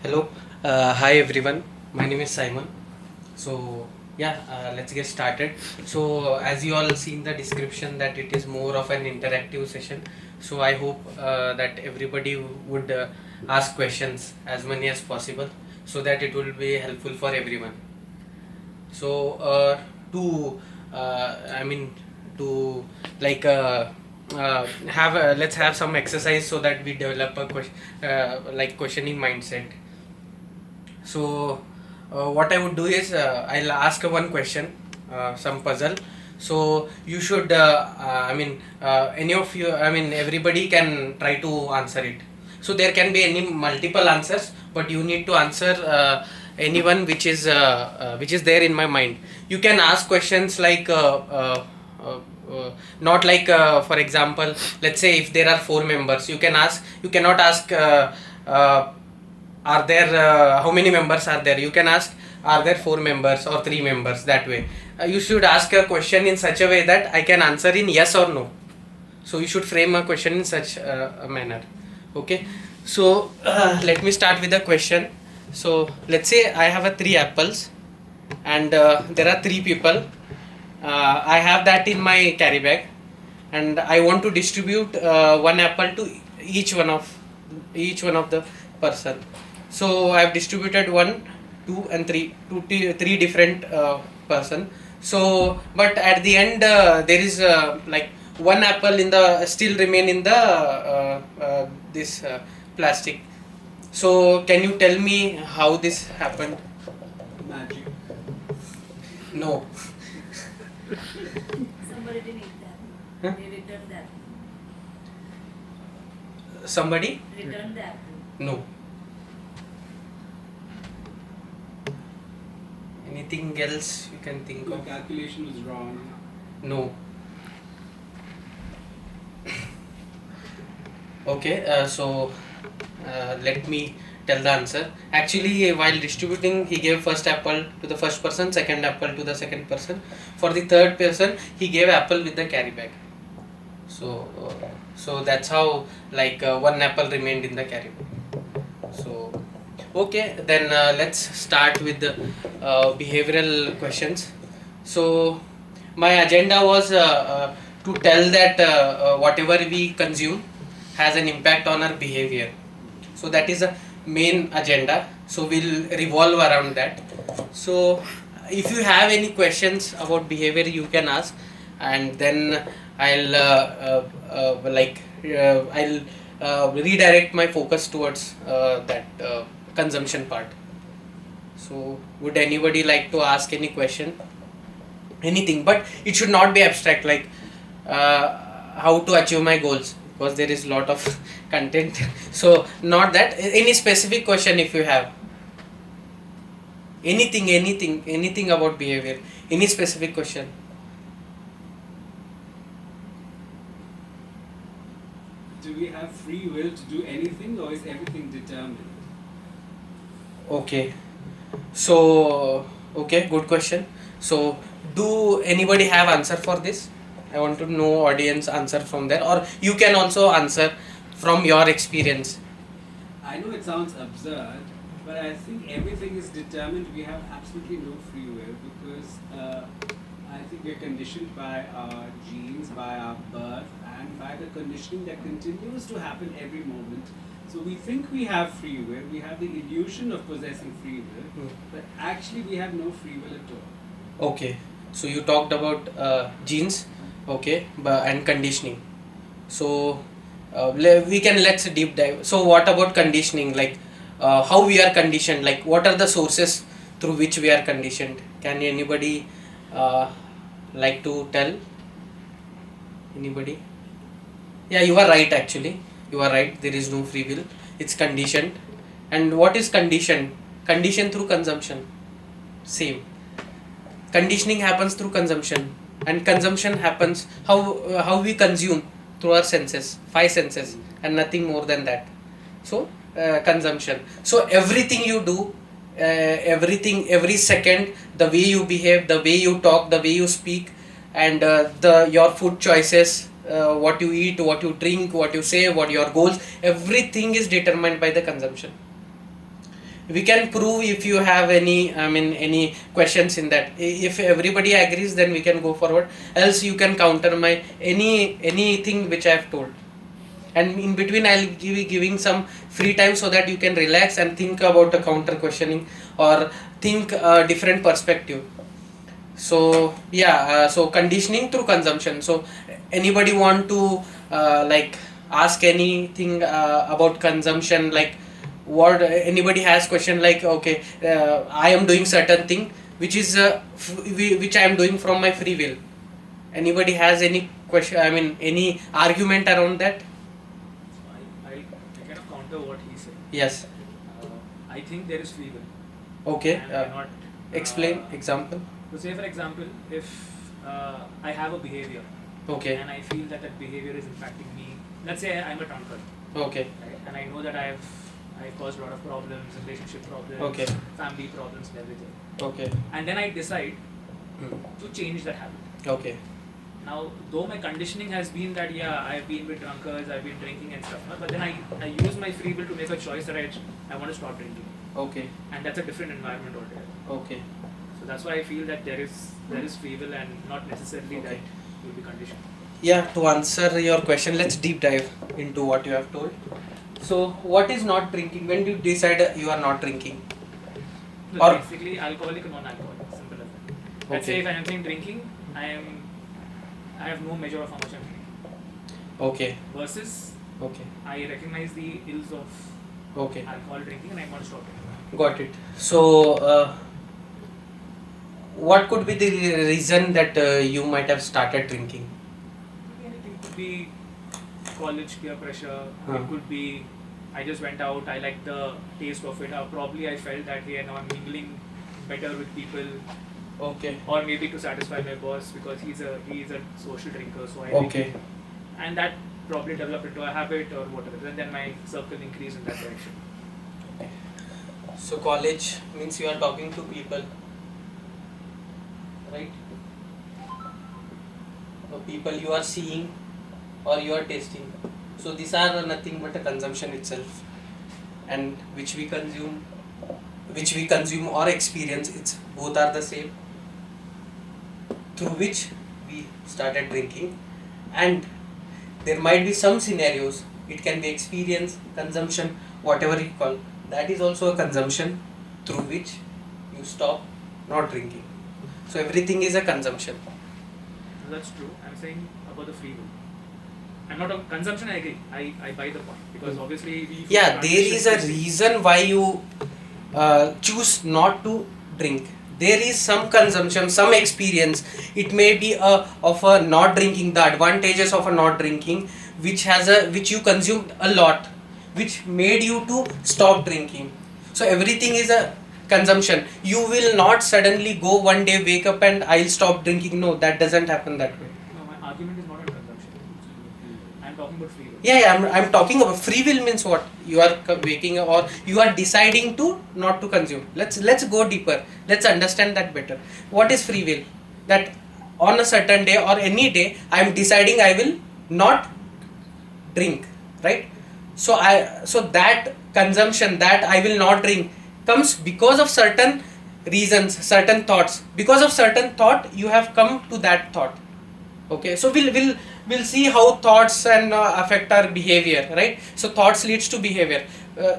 Hello, hi everyone. My name is Simon. So let's get started. So as you all seen the description that it is more of an interactive session. So I hope that everybody would ask questions as many as possible, so that it will be helpful for everyone. So to I mean to like have let's have some exercise so that we develop a questioning mindset. So, what I would do is I'll ask one question, some puzzle. So you should, any of you, everybody can try to answer it. So there can be any multiple answers, but you need to answer anyone which is there in my mind. You can ask questions like. Not like for example, let's say if there are four members, you cannot ask are there how many members are there. You can ask, are there four members or three members, that way. You should ask a question in such a way that I can answer in yes or no. So you should frame a question in such a manner. Okay, so let me start with a question. So let's say I have a three apples, and there are three people. I have that in my carry bag, and I want to distribute one apple to each one of the person. So I have distributed 1, 2 and 3 to three different person. So but at the end there is like one apple in the still remain in the this plastic. So can you tell me how this happened? Magic. No. Somebody didn't eat that. Huh? They returned that. Somebody? Returned the apple. No. Anything else you can think My of? calculation was wrong. No. Okay, let me tell the answer. Actually, while distributing, he gave first apple to the first person, second apple to the second person. For the third person, he gave apple with the carry bag. So that's how one apple remained in the carry bag. So okay, then let's start with the behavioral questions. So my agenda was to tell that whatever we consume has an impact on our behavior. So that is a main agenda. So we'll revolve around that. So if you have any questions about behavior, you can ask, and then I'll redirect my focus towards that consumption part. So would anybody like to ask any question? Anything, but it should not be abstract, like how to achieve my goals, because there is lot of content. So not that. Any specific question if you have. Anything about behavior. Any specific question. Do we have free will to do anything, or is everything determined? Okay. So okay, good question. So do anybody have answer for this? I want to know audience answer from there, or you can also answer from your experience. I know it sounds absurd, but I think everything is determined. We have absolutely no free will because I think we're conditioned by our genes, by our birth, and by the conditioning that continues to happen every moment. So we think we have free will, we have the illusion of possessing free will, but actually we have no free will at all. Okay, so you talked about genes, okay, and conditioning. So let's deep dive. So what about conditioning? Like how we are conditioned? Like what are the sources through which we are conditioned? Can anybody like to tell? Anybody? Yeah, you are right. Actually, you are right. There is no free will. It's conditioned. And what is conditioned? Conditioned through consumption. Same. Conditioning happens through consumption, and consumption happens how we consume through our senses, five senses, and nothing more than that. So consumption. So everything you do, every second, the way you behave, the way you talk, the way you speak, and the your food choices, what you eat, what you drink, what you say, what your goals, everything is determined by the consumption. we can prove if you have any questions in that. If everybody agrees, then we can go forward. Else you can counter my anything which I have told. And in between I'll be giving some free time so that you can relax and think about a counter questioning or think a different perspective. So yeah, so conditioning through consumption. So anybody want to like ask anything about consumption, like what anybody has question like, okay, I am doing certain thing which is which I am doing from my free will. Anybody has any question, any argument around that? I kind of counter what he said. Yes. I think there is free will. Okay. And I not, Explain example. So say for example, if I have a behavior Okay. and I feel that behavior is impacting me. Let's say I'm a drunkard, Okay. right? And I know that I've caused a lot of problems, relationship problems, Okay. family problems, and everything. Okay. And then I decide Hmm. to change that habit. Okay. Now, though my conditioning has been that I've been with drunkards, I've been drinking and stuff, but then I use my free will to make a choice that I want to stop drinking, Okay. and that's a different environment altogether. Okay. So that's why I feel that there is free will and not necessarily Okay. that you'll be conditioned. Yeah, to answer your question, let's deep dive into what you have told. So, what is not drinking? When do you decide you are not drinking? So Or- basically, alcoholic or non-alcoholic, simple as that. Let's Okay. say if I'm saying drinking, I have no measure of how much I'm drinking. Okay. Versus Okay. I recognize the ills of Okay. alcohol drinking and I want to stop it. Got it. So, what could be the reason that you might have started drinking? Anything could be college peer pressure. Huh. It could be I just went out. I liked the taste of it. Probably I felt that now I'm mingling better with people, Okay. or maybe to satisfy my boss because he's a social drinker. So I Okay. and that probably developed into a habit or whatever. And then my circle increased in that direction. So, college means you are talking to people, right? People you are seeing or you are tasting. So these are nothing but a consumption itself, and which we consume or experience. It's both are the same. Through which we started drinking, and there might be some scenarios. It can be experience, consumption, whatever you call. That is also a consumption through which you stop not drinking. So everything is a consumption. So that's true. I'm saying about the free will. I'm not on consumption. I agree. I buy the point because obviously we. Yeah, there is a reason why you choose not to drink. There is some consumption, some experience. It may be of a not drinking, the advantages of a not drinking, which you consumed a lot, which made you to stop drinking. So everything is a consumption. You will not suddenly go one day, wake up and I'll stop drinking. No, that doesn't happen that way. No, my argument is not on consumption. I'm talking about free will. Yeah, I'm talking about free will means what? You are waking up or you are deciding to not to consume. Let's go deeper. Let's understand that better. What is free will? That on a certain day or any day, I am deciding I will not drink, right? So that consumption, that I will not drink, comes because of certain reasons, certain thoughts. Because of certain thought, you have come to that thought. Okay, so we'll see how thoughts and affect our behavior, right? So thoughts leads to behavior.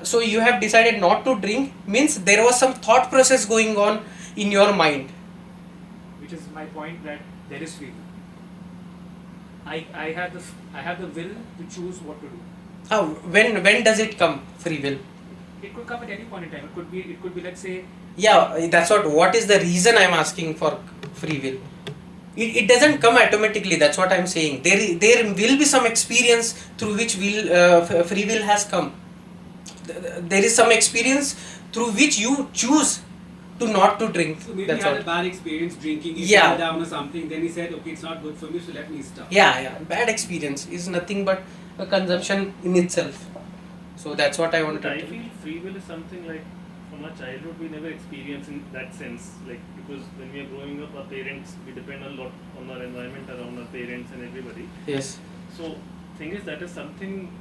So you have decided not to drink means there was some thought process going on in your mind. Which is my point that there is free will. I have the will to choose what to do. When does it come, free will? It could come at any point in time. It could be let's say. Yeah, that's what is the reason I'm asking for free will. It doesn't come automatically. That's what I'm saying. There will be some experience through which free will has come. There is some experience through which you choose to not to drink. So maybe That's he had all. a bad experience drinking, he Yeah. fell down or something, then he said, okay, it's not good for me, so let me stop. Yeah. Bad experience is nothing but a consumption in itself. So that's what I wanted But I to. feel free will is something like from our childhood we never experience in that sense. Like because when we are growing up, our parents, we depend a lot on our environment around our parents and everybody. Yes. So thing is that is something,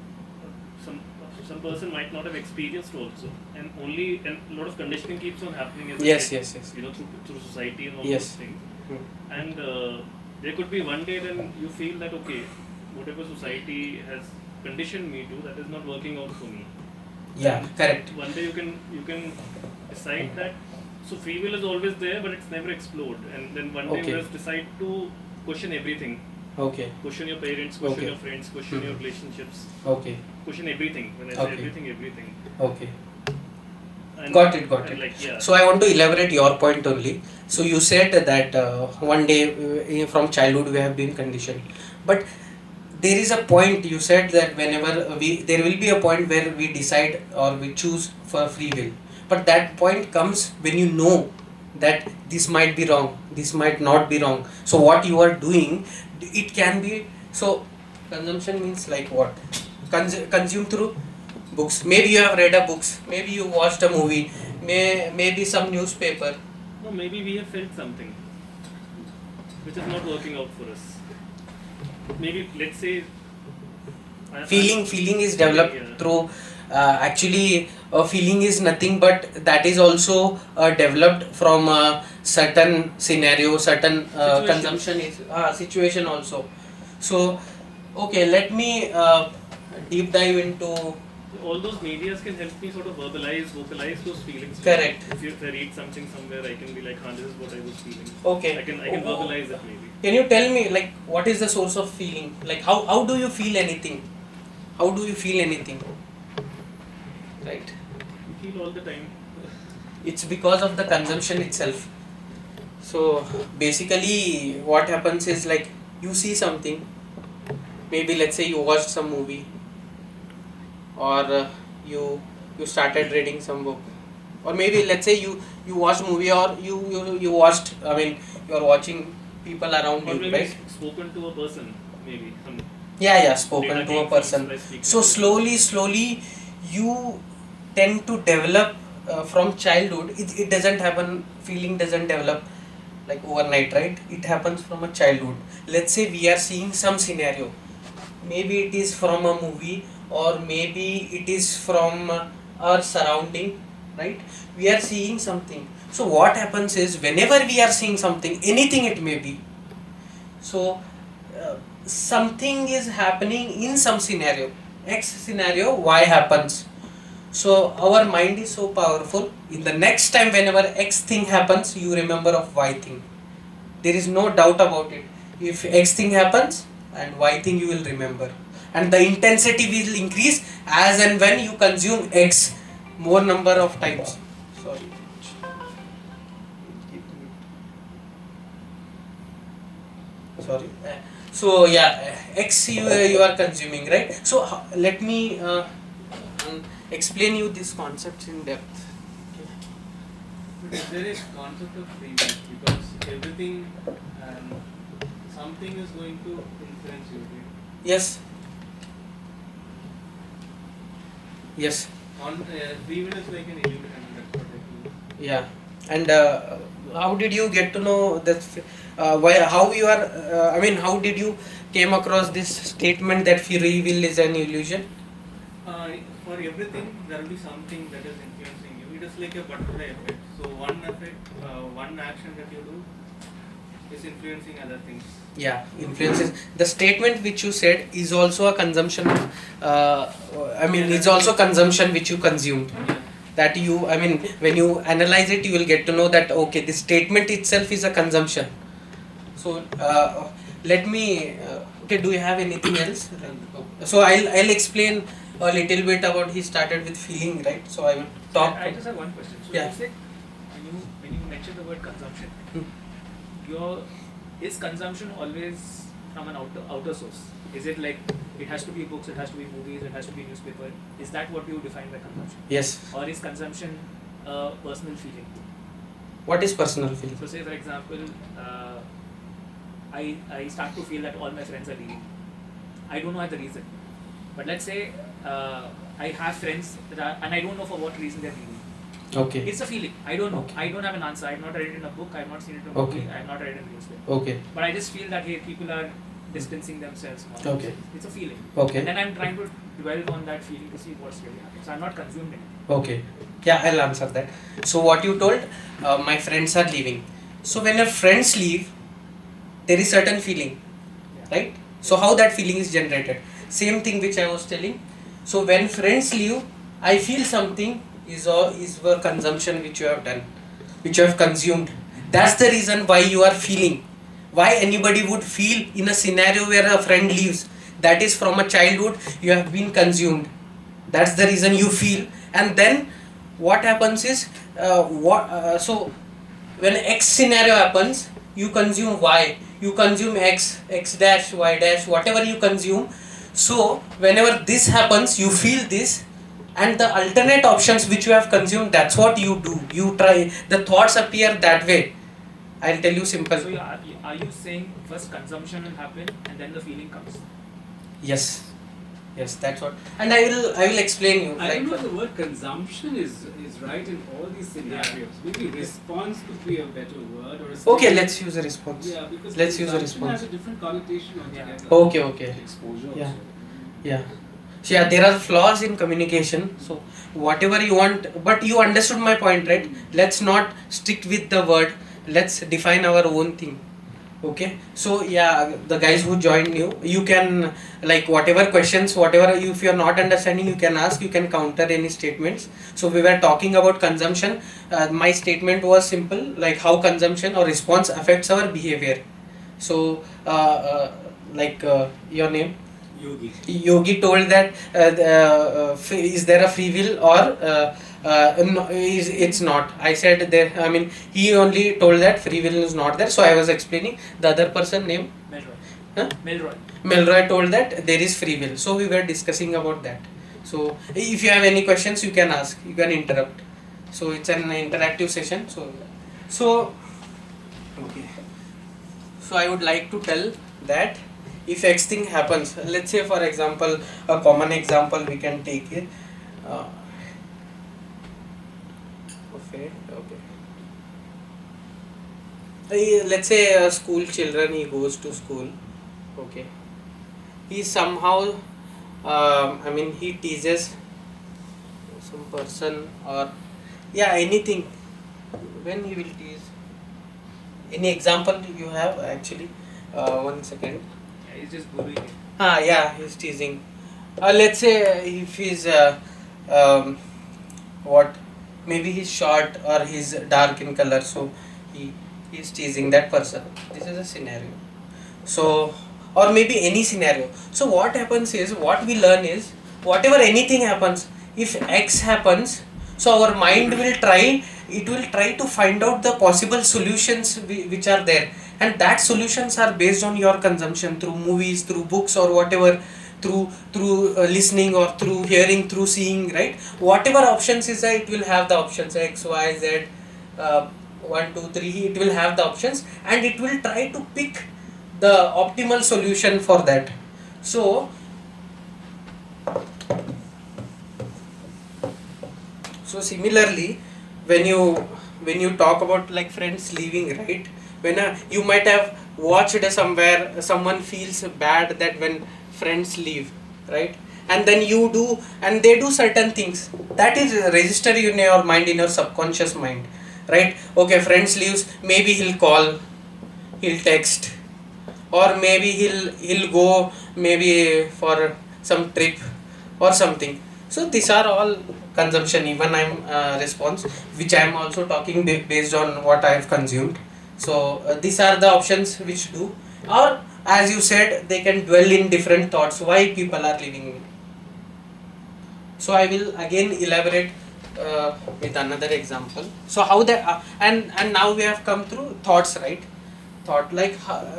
some person might not have experienced also, and a lot of conditioning keeps on happening as a Yes, kid, yes, yes. you know, through society and all Yes. those things. Hmm. And there could be one day then you feel that okay, whatever society has conditioned me to, that is not working out for me. Yeah, And correct. one day you can decide that. So free will is always there, but it's never explored. And then one day Okay. you just decide to question everything. Okay, Question your parents, question Okay. your friends, question your Mhm. relationships, okay, question everything. When I say Okay. everything, everything. okay. And, Got it. and like yeah. So I want to elaborate your point only. So you said that one day from childhood we have been conditioned, but there is a point. You said that whenever there will be a point where we decide or we choose for free will, but that point comes when you know that this might be wrong, this might not be wrong. So what you are doing, it can be so. Consumption means like what? Consume through books. Maybe you have read a books. Maybe you watched a movie. Maybe some newspaper. No, maybe we have felt something which is not working out for us. Maybe let's say Feeling is developed Yeah. through actually feeling is nothing but that is also developed from a certain scenario, certain Situation. consumption is situation also. So okay, let me deep dive into all those medias can help me sort of vocalize those feelings. Correct. If I read something somewhere, I can be like, this is what I was feeling. okay. I can verbalize it maybe. Can you tell me like what is the source of feeling? Like how do you feel anything? How do you feel anything? Right. You feel all the time. It's because of the consumption itself. So basically what happens is like you see something, maybe let's say you watched some movie or you started reading some book, or maybe let's say you watched movie or you watched, I mean you are watching people around Or you, maybe right? spoken to a person, maybe. Yeah, spoken Data to a came person. from speaking So to slowly you tend to develop from childhood. It doesn't happen, feeling doesn't develop like overnight, right? It happens from a childhood. Let's say we are seeing some scenario, maybe it is from a movie or maybe it is from our surrounding, right? We are seeing something. So what happens is whenever we are seeing something, anything it may be, so something is happening in some scenario, x scenario, y happens. So our mind is so powerful, in the next time whenever x thing happens, you remember of y thing. There is no doubt about it. If x thing happens and y thing, you will remember, and the intensity will increase as and when you consume x more number of times. Sorry. Sorry. So yeah, x you are consuming, right? So let me explain you this concept in depth. But there is concept of free will because everything something is going to influence you. Right? Yes. Yes. Free will is like an illusion. That's what I feel. Yeah. And how did you get to know that? Why? How you are? I mean, how did you came across this statement that free will is an illusion? For everything, there will be something that is influencing you. It is like a butterfly effect. So one effect, one action that you do is influencing other things. Yeah, influences. The statement which you said is also a consumption. I mean, it's also consumption which you consumed. Yeah. That you, I mean, when you analyze it, you will get to know that okay, this statement itself is a consumption. So let me. Okay, do you have anything else? So I'll explain a little bit about. He started with feeling, right? So I will talk. I just have one question. So Yeah. let's say when you mention the word consumption, is consumption always from an outer source? Is it like it has to be books, it has to be movies, it has to be newspaper? Is that what you define by consumption? Yes. Or is consumption a personal feeling? What is personal feeling? So say for example, I start to feel that all my friends are leaving. I don't know the reason. But let's say I have friends and I don't know for what reason they're leaving. Okay. It's a feeling. I don't know. Okay. I don't have an answer. I've not read it in a book. I've not seen it in a Okay. movie. I've not read it in a newspaper. Okay. But I just feel that hey, people are distancing themselves more. Okay. It's a feeling. Okay. And then I'm trying to dwell on that feeling to see what's really happening. So I'm not consuming it. Okay. Yeah, I'll answer that. So what you told, my friends are leaving. So when your friends leave, there is certain feeling, right? So how that feeling is generated? Same thing which I was telling. So when friends leave, I feel something is for consumption which you have done, which you have consumed. That's the reason why you are feeling. Why anybody would feel in a scenario where a friend leaves? That is from a childhood you have been consumed. That's the reason you feel. And then what happens is so when X scenario happens, you consume Y, you consume X dash, Y dash, whatever you consume. So whenever this happens, you feel this, and the alternate options which you have consumed, that's what you do. You try, the thoughts appear that way. I'll tell you simple. So are you saying first consumption will happen and then the feeling comes? Yes, that's what. And I will explain you. I like, don't know the word consumption is right in all these scenarios. Maybe response could be a better word, or a okay, let's use a response. Yeah, because let's use a consumption response. has a different connotation Yeah. altogether. Okay. Exposure. Yeah. Also. Yeah. So yeah, there are flaws in communication. So whatever you want, but you understood my point, right? Let's not stick with the word. Let's define our own thing. Okay. So yeah, the guys who joined you can, like, whatever questions, whatever if you are not understanding, you can ask. You can counter any statements. So we were talking about consumption. My statement was simple, like how consumption or response affects our behavior. So your name? Yogi told that is there a free will or no, it's not. I said there. I mean, he only told that free will is not there. So I was explaining. The other person name? Melroy. Huh? Melroy. Melroy told that there is free will. So we were discussing about that. So if you have any questions, you can ask. You can interrupt. So it's an interactive session. So okay. So I would like to tell that if X thing happens, let's say for example, a common example we can take it. Okay. Let's say school children, he goes to school. Okay. He somehow, he teases some person or anything. When he will tease? Any example you have actually? 1 second. Yeah, he's just bullying it. He's teasing. Let's say if he's maybe he's short or he's dark in color, so he's teasing that person. This is a scenario. So, or maybe any scenario. So what happens is, what we learn is, whatever anything happens, if X happens, so our mind will try to find out the possible solutions which are there, and that solutions are based on your consumption through movies, through books, or whatever, through listening, or through hearing, through seeing, right? Whatever options is there, it will have the options X, Y, Z, 1, 2, 3. It will have the options, and it will try to pick the optimal solution for that. So similarly, when you talk about like friends leaving, right? When you might have watched somewhere someone feels bad that when friends leave, right? And then you do, and they do certain things that is registered in your mind, in your subconscious mind, right? Okay, friends leaves, maybe he'll call, he'll text, or maybe he'll go maybe for some trip or something. So these are all consumption. Even I'm response, which I am also talking based on what I have consumed. So these are the options which do, or as you said, they can dwell in different thoughts. Why people are leaving me? So I will again elaborate with another example. So how that and now we have come through thoughts, right? Thought, like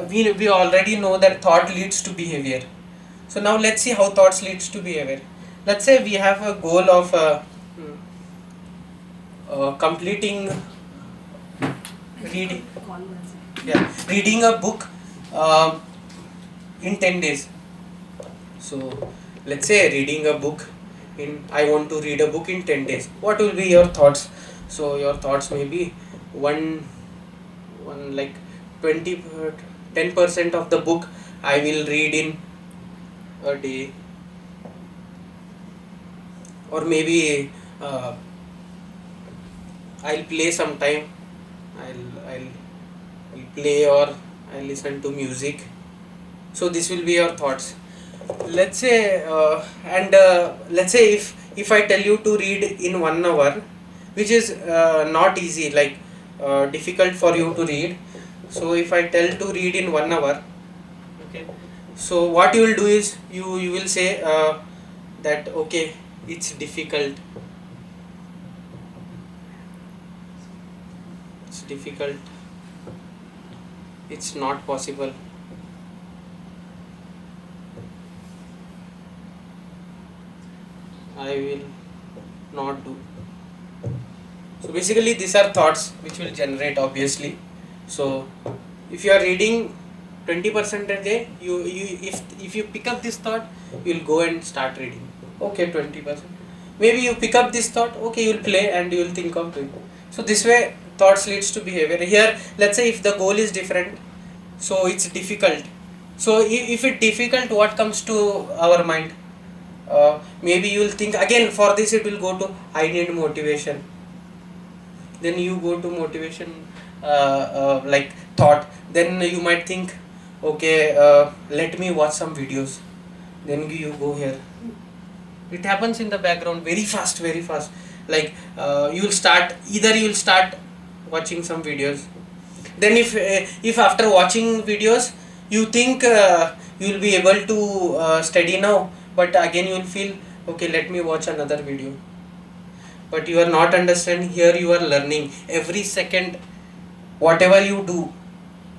we already know that thought leads to behavior. So now let's see how thoughts leads to behavior. Let's say we have a goal of completing reading reading a book in 10 days. So let's say reading a book I want to read a book in 10 days. What will be your thoughts? So your thoughts may be one like 10% of the book I will read in a day, or maybe I'll play sometime. I'll play, or I'll listen to music. So this will be your thoughts. Let's say let's say if I tell you to read in 1 hour, which is not easy, like difficult for you to read. So if I tell to read in 1 hour, okay, so what you will do is you will say that okay, it's difficult, it's not possible, I will not do. So basically these are thoughts which will generate, obviously. So if you are reading 20% a day, if you pick up this thought, you will go and start reading. Okay, 20%. Maybe you pick up this thought, okay, you will play and you will think of doing. So this way thoughts leads to behavior. Here, let's say if the goal is different, so it's difficult. So if it's difficult, what comes to our mind? Maybe you will think again, for this it will go to I need motivation. Then you go to motivation like thought. Then you might think, okay, let me watch some videos. Then you go here. It happens in the background very fast. Like you will start watching some videos. Then if after watching videos you think you will be able to study now, but again you will feel, okay, let me watch another video. But you are not understanding, here you are learning every second. Whatever you do,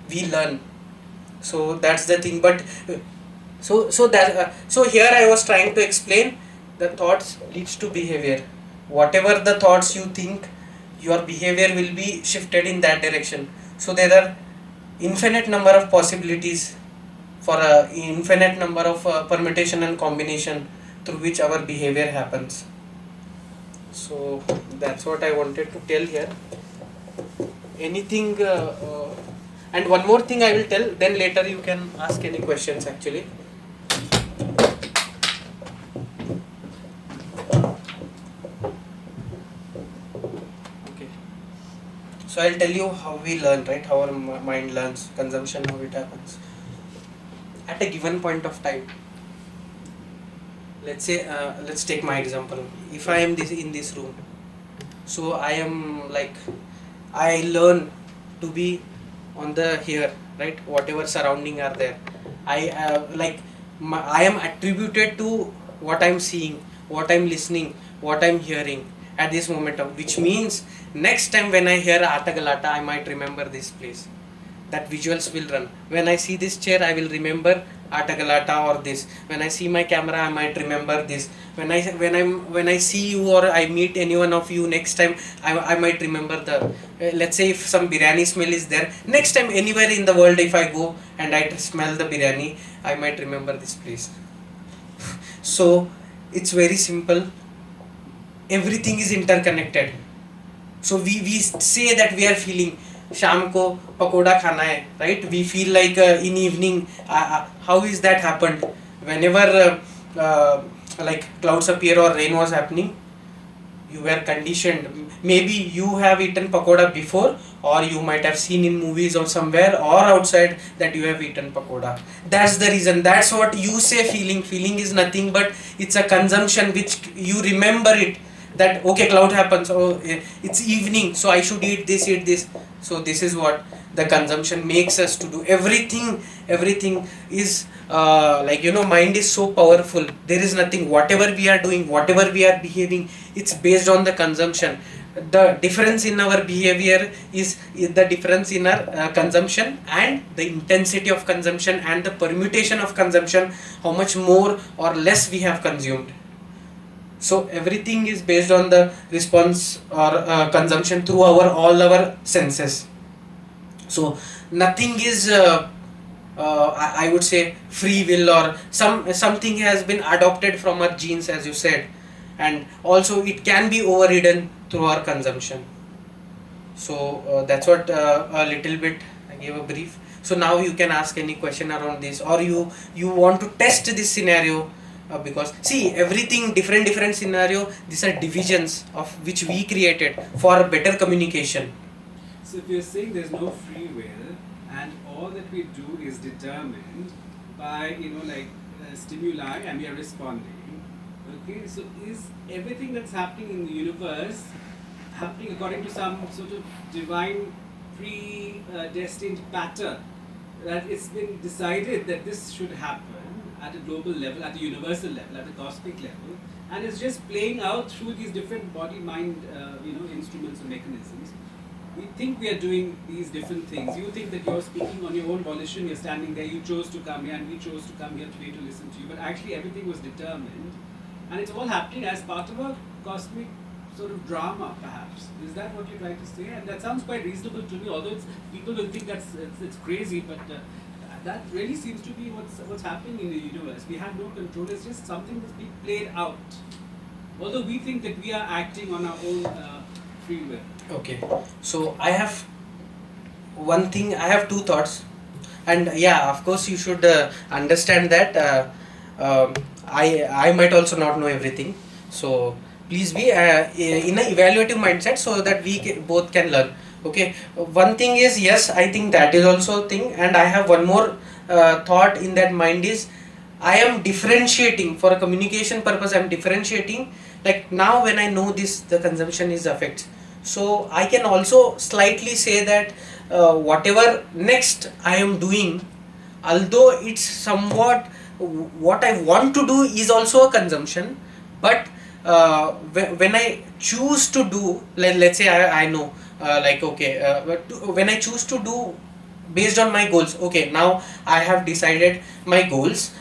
we learn. So that's the thing. But so here I was trying to explain, the thoughts leads to behavior. Whatever the thoughts you think, your behavior will be shifted in that direction. So there are infinite number of possibilities for a infinite number of permutation and combination through which our behavior happens. So that's what I wanted to tell here. Anything and one more thing I will tell, then later you can ask any questions actually. Okay, so I'll tell you how we learn, right? How our mind learns, consumption, how it happens at a given point of time. Let's say let's take my example. If I am in this room, so I am like, I learn to be on the here, right? Whatever surrounding are there, I I am attributed to what I'm seeing, what I'm listening, what I'm hearing at this moment of, which means next time when I hear Atagalata, I might remember this place. That visuals will run. When I see this chair, I will remember Atagalata or this. When I see my camera, I might remember this. When I see you or I meet any one of you next time, I might remember the let's say if some biryani smell is there, next time anywhere in the world if I go and I smell the biryani, I might remember this place. So it's very simple. Everything is interconnected. So we say that we are feeling शाम को पकोड़ा खाना है, right? We feel like in evening. How is that happened? Whenever like clouds appear or rain was happening, you were conditioned. Maybe you have eaten pakoda before, or you might have seen in movies or somewhere or outside that you have eaten pakoda. That's the reason. That's what you say feeling. Feeling is nothing but it's a consumption which you remember it. That okay, cloud happens, oh it's evening, so I should eat this. So this is what the consumption makes us to do. Everything is mind is so powerful. There is nothing, whatever we are doing, whatever we are behaving, it's based on the consumption. The difference in our behavior is the difference in our consumption and the intensity of consumption and the permutation of consumption, how much more or less we have consumed. So everything is based on the response or consumption through all our senses. So nothing is I would say free will, or something has been adopted from our genes, as you said, and also it can be overridden through our consumption. So that's what a little bit I gave a brief. So now you can ask any question around this, or you want to test this scenario, because see, everything different scenario, these are divisions of which we created for better communication. So if you're saying there's no free will and all that we do is determined by stimuli and we are responding, okay, so is everything that's happening in the universe happening according to some sort of divine predestined pattern, that it's been decided that this should happen at a global level, at a universal level, at a cosmic level, and it's just playing out through these different body mind instruments and mechanisms. We think we are doing these different things. You think that you're speaking on your own volition, you're standing there, you chose to come here, and we chose to come here today to listen to you. But actually, everything was determined, and it's all happening as part of a cosmic sort of drama, perhaps. Is that what you're trying to say? And that sounds quite reasonable to me, although people will think it's crazy, but that really seems to be what's happening in the universe. We have no control, it's just something that's being played out. Although we think that we are acting on our own free will. Okay, so I have one thing, I have two thoughts, and yeah, of course you should understand that I might also not know everything, so please be in an evaluative mindset so that we both can learn. Okay, one thing is, yes, I think that is also a thing, and I have one more thought in that mind is, I am differentiating for a communication purpose. I am differentiating, like now when I know this, the consumption is affects, so I can also slightly say that whatever next I am doing, although it's somewhat what I want to do is also a consumption, but when I choose to do, let's say I know when I choose to do based on my goals, okay, now I have decided my goals,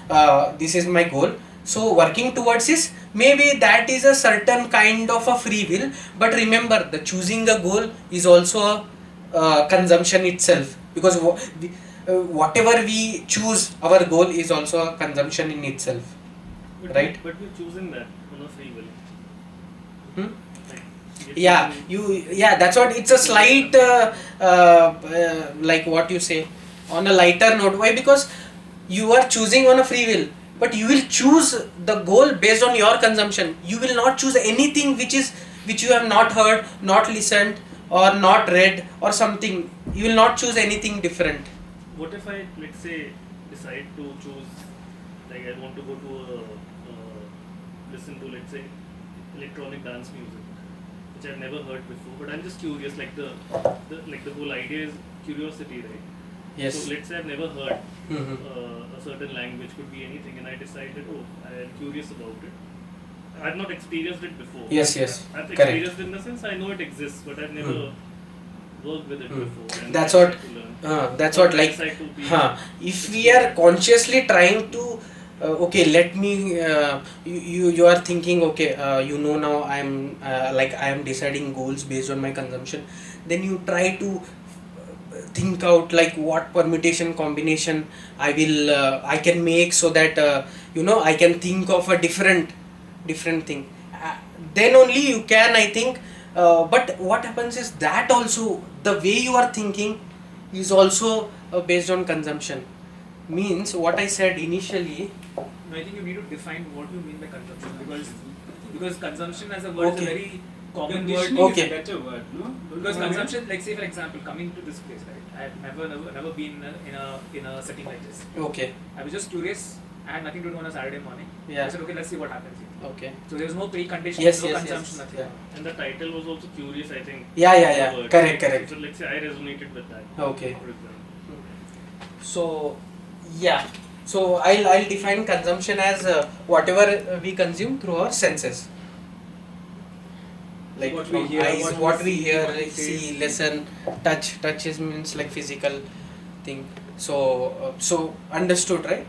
this is my goal, so working towards this, maybe that is a certain kind of a free will, but remember, the choosing a goal is also a consumption itself, because whatever we choose, our goal is also a consumption in itself, right? But we're choosing that on a free will. Hmm? Like, Yeah, that's what, it's a slight like what you say, on a lighter note. Why? Because you are choosing on a free will, but you will choose the goal based on your consumption. You will not choose anything which you have not heard, not listened, or not read, or something. You will not choose anything different. what if I, let's say, decide to choose, like I want to go to listen to, let's say, electronic dance music, which I've never heard before, but I'm just curious, like the whole idea is curiosity, right? Yes. So let's say I've never heard Mm-hmm. a certain language, could be anything, and I decided, oh, I am curious about it. I've not experienced it before. Yes, yes. I've Correct. experienced it in the sense I know it exists, but I've never worked with it before. And That's I what. decide to learn. That's Or what, I like. decide to be If we are consciously trying to, okay, let me. You are thinking, okay, now I'm I am deciding goals based on my consumption. Then you try to think out like what permutation combination I can make, so that I can think of a different thing. Then only you can, I think. But what happens is that also the way you are thinking is also based on consumption. Means what I said initially. No, I think you need to define what you mean by consumption, because consumption as a word is a Okay. very common Conditioning word. Okay. is a better word, no? Because consumption, like say for example, coming to this place, right? I've never been in a setting like this. Okay. I was just curious. I had nothing to do on a Saturday morning. Yeah. I said, okay, let's see what happens here. Okay. So there was no precondition, Yes, no yes, consumption, yes. nothing. Yeah. And the title was also curious, I think. Yeah. the word. Correct. So let's say I resonated with that. Okay. For example. So, yeah. So I'll define consumption as whatever we consume through our senses. Like What we from hear, eyes, what we what we see, hear, what we see, taste. listen, touch. Touch is means like physical thing. So understood, right?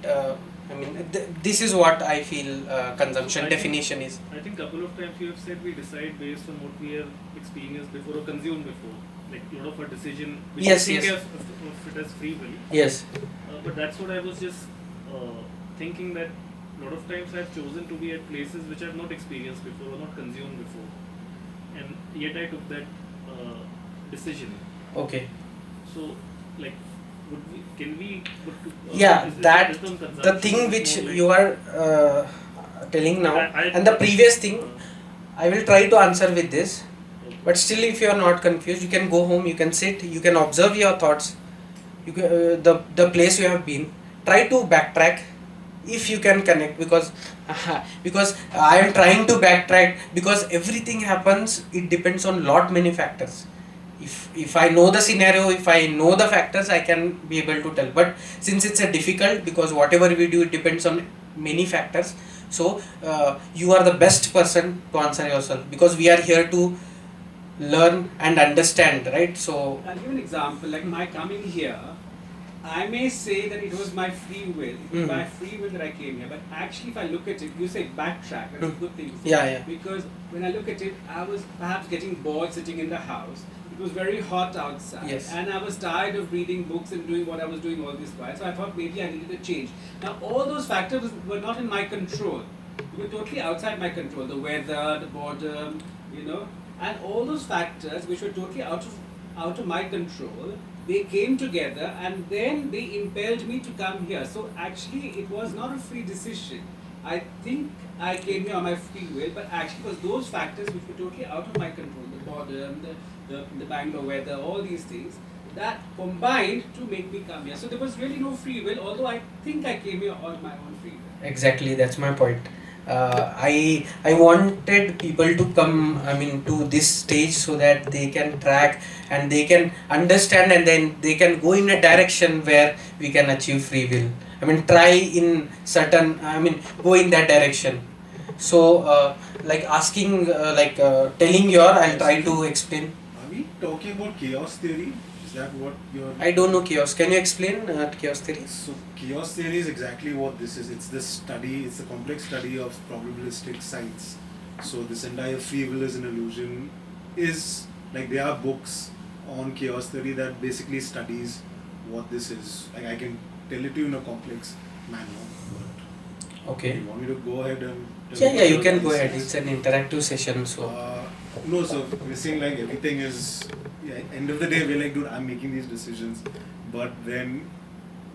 I mean, this is what I feel consumption I think- definition is. I think couple of times you have said we decide based on what we have experienced before or consumed before. Like a lot of our decision, we Yes, think yes. of it as free will. Yes. But that's what I was just thinking, that a lot of times I've chosen to be at places which I've not experienced before or not consumed before. And yet I took that decision. Okay. So, like, Can we put to, Yeah, is that the term the consumption thing is which more like, you are telling now, I- and the previous thing, uh, I will try to answer with this. okay. But still, if you are not confused, you can go home. You can sit. You can observe your thoughts. You can, the place you have been. Try to backtrack if you can connect, because I am trying to backtrack, because everything happens. It depends on lot many factors. If I know the scenario, if I know the factors, I can be able to tell. But since it's a difficult, because whatever we do, it depends on many factors. So you are the best person to answer yourself, because we are here to learn and understand, right? So I'll give an example. Like my coming here, I may say that it was my free will. It was by free will that I came here. But actually, if I look at it, you say backtrack. That's a good thing. Yeah. Because when I look at it, I was perhaps getting bored sitting in the house. It was very hot outside. Yes. And I was tired of reading books and doing what I was doing all this while. So I thought maybe I needed a change. Now, all those factors were not in my control. They were totally outside my control. The weather, the boredom, and all those factors which were totally out of my control, they came together and then they impelled me to come here. So actually, it was not a free decision. I think I came here on my free will, but actually it was those factors which were totally out of my control, the boredom, the Bangalore weather, all these things, that combined to make me come here. So there was really no free will, although I think I came here on my own free will. exactly, that's my point. I wanted people to come, to this stage, so that they can track and they can understand, and then they can go in a direction where we can achieve free will. Try in certain, go in that direction. So like asking, telling your, I'll try to explain. Are we talking about chaos theory? Is that what you're... I don't know chaos. Can you explain chaos theory? So chaos theory is exactly what this is. It's a complex study of probabilistic science. So this entire free will is an illusion is, like, there are books on chaos theory that basically studies what this is. Like, I can tell it to you in a complex manner, but Okay. you want me to go ahead and Yeah, you can what go this ahead. is? It's an interactive session, so. No, so we're saying like everything is, end of the day we're like, dude, I'm making these decisions, but then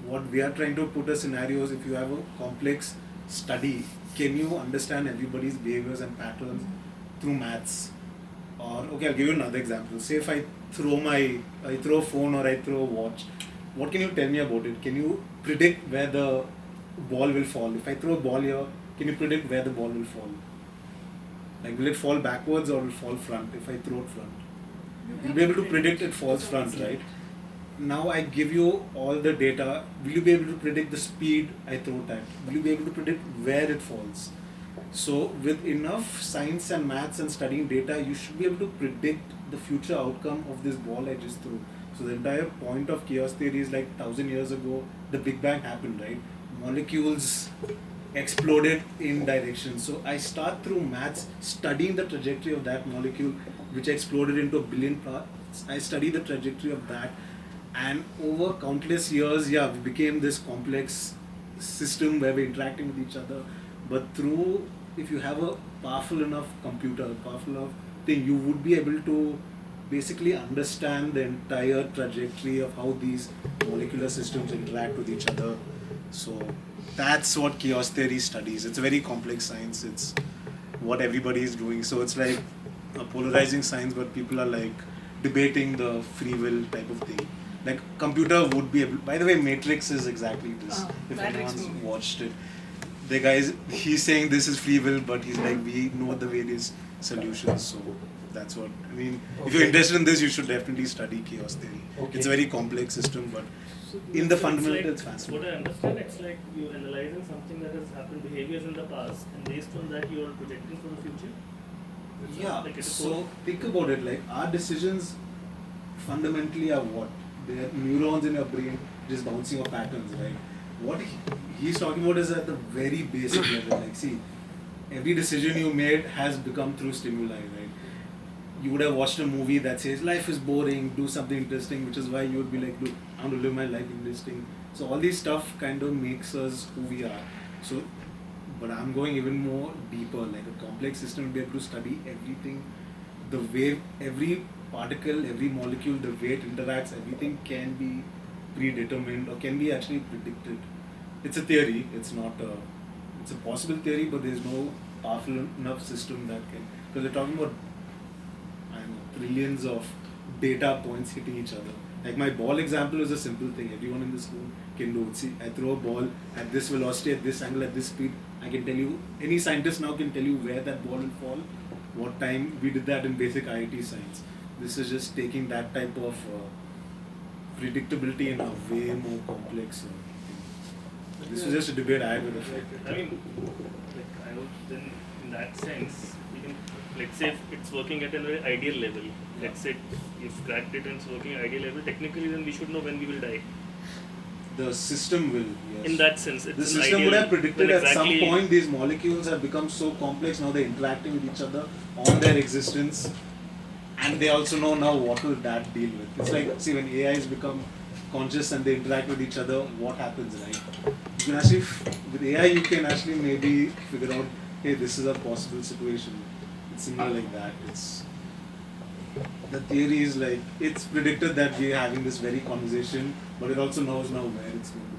what we are trying to put a scenario is, if you have a complex study, can you understand everybody's behaviors and patterns through maths? Or, okay, I'll give you another example. Say if I throw a phone or I throw a watch, what can you tell me about it? Can you predict where the ball will fall? If I throw a ball here, can you predict where the ball will fall? Like, will it fall backwards or will it fall front if I throw it front? You'll be able to predict it falls front, right? Now I give you all the data. Will you be able to predict the speed I throw it at? Will you be able to predict where it falls? So with enough science and maths and studying data, you should be able to predict the future outcome of this ball I just threw. So the entire point of chaos theory is, like, 1,000 years ago, the Big Bang happened, right? Molecules exploded in direction. So I start through maths studying the trajectory of that molecule which exploded into a billion parts. I study the trajectory of that, and over countless years, we became this complex system where we're interacting with each other. But through, if you have a powerful enough computer, powerful enough thing, you would be able to basically understand the entire trajectory of how these molecular systems interact with each other. So that's what chaos theory studies. It's a very complex science. It's what everybody is doing. So it's like a polarizing science, but people are like debating the free will type of thing. Like, computer would be able. By the way, Matrix is exactly this. If Matrix anyone's movie. watched it, the guys, he's saying this is free will, but he's like, we know the various solutions. So that's what I mean. If you're Okay. interested in this, you should definitely study chaos theory. Okay. It's a very complex system, but So in the it's fundamental, like, it's fascinating. what I understand, it's like you're analyzing something that has happened, behaviors in the past, and based on that, you're projecting for the future. Yeah, Like it's so think about it, like, our decisions fundamentally are what? They are neurons in your brain just bouncing off patterns, right? What he's talking about is at the very basic level. Like, see, every decision you made has become through stimuli, right? You would have watched a movie that says life is boring, do something interesting, which is why you would be like, look, I want to live my life interesting. So all this stuff kind of makes us who we are. So, but I'm going even more deeper. Like, a complex system will be able to study everything, the way every particle, every molecule, the way it interacts, everything can be predetermined or can be actually predicted. It's a theory. It's not a. It's a possible theory, but there's no powerful enough system that can. Because we're talking about, I don't know, trillions of data points hitting each other. Like my ball example is a simple thing. Everyone in the school can do it. See, I throw a ball at this velocity, at this angle, at this speed. I can tell you. Any scientist now can tell you where that ball will fall, what time. We did that in basic IIT science. This is just taking that type of predictability in a way more complex. This was just a debate I had with a friend. I mean, like, I would then, in that sense, we can, let's say if it's working at a very ideal level, let's say you've cracked it and it's working at ideal level, technically then we should know when we will die. The system will, yes. In that sense, it's The an system ideal, would have predicted well, at some exactly- point these molecules have become so complex, now they're interacting with each other on their existence, and they also know now what will that deal with. It's like, see, when AIs become conscious and they interact with each other, what happens, right? You can actually, with AI, you can actually maybe figure out, hey, this is a possible situation. It's similar like that. It's the theory is like, it's predicted that we're having this very conversation, but it also knows now where it's going to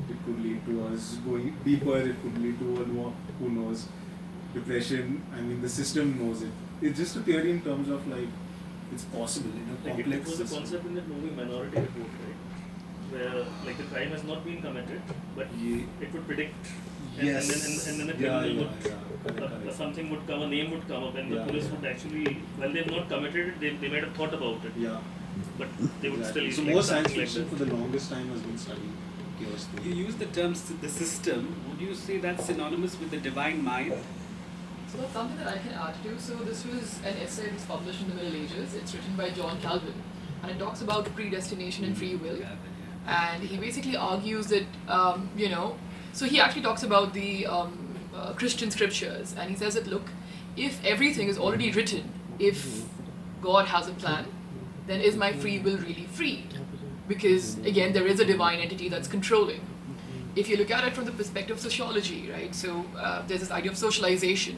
go. It could lead to us going deeper, it could lead to a more, who knows, depression. I mean, the system knows it. It's just a theory in terms of like, it's possible in a Like it complex was a system. concept in that movie Minority Report, right? Where like the crime has not been committed, but Ye- it would predict, and, Yes. and then the Yeah, criminal yeah, would, yeah. Correct. something would come, a name would come up, and the Yeah. police would actually, while they've not committed it, they might have thought about it, Yeah. but they would Exactly. So still. more like science something like fiction that. for the longest time has been studying chaos You theory. use the term the system. Would you say that's synonymous with the divine mind? So that's something that I can add to. So this was an essay that was published in the Middle Ages. It's written by John Calvin, and it talks about predestination and free will. And he basically argues that so he actually talks about the Christian scriptures, and he says that look, if everything is already written, if God has a plan, then is my free will really free? Because again, there is a divine entity that's controlling. If you look at it from the perspective of sociology, right? So there's this idea of socialization.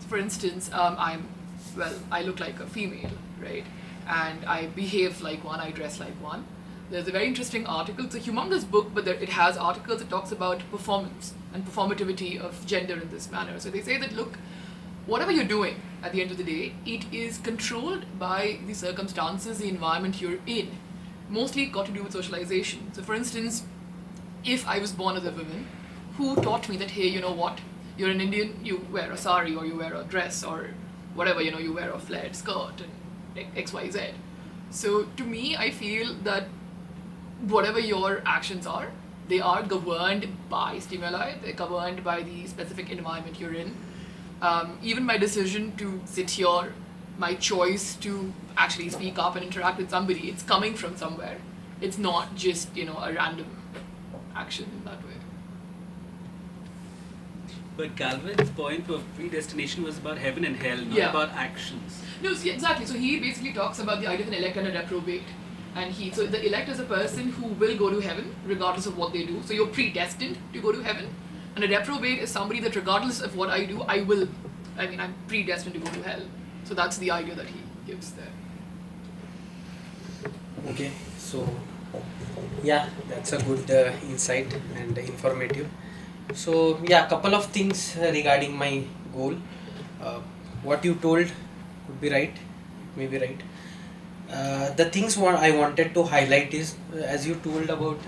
For instance, I look like a female, right? And I behave like one, I dress like one. There's a very interesting article. It's a humongous book, but it has articles that talks about performance and performativity of gender in this manner. So they say that look, whatever you're doing at the end of the day, it is controlled by the circumstances, the environment you're in. Mostly got to do with socialization. So for instance, if I was born as a woman, who taught me that, hey, you know what, you're an Indian, you wear a sari or you wear a dress or whatever, you wear a flared skirt and XYZ. So to me, I feel that whatever your actions are, they are governed by stimuli, they're governed by the specific environment you're in. Even my decision to sit here, my choice to actually speak up and interact with somebody, it's coming from somewhere. It's not just, a random action in that way. But Calvin's point of predestination was about heaven and hell, not Yeah. about actions. No, see, exactly. So he basically talks about the idea of an elect and a reprobate. And so the elect is a person who will go to heaven regardless of what they do. So you're predestined to go to heaven. And a reprobate is somebody that regardless of what I do, I'm predestined to go to hell. So that's the idea that he gives there. Okay, so yeah, that's a good insight and informative. So yeah, couple of things regarding my goal. What you told could be right, may be right. The things I wanted to highlight is, as you told about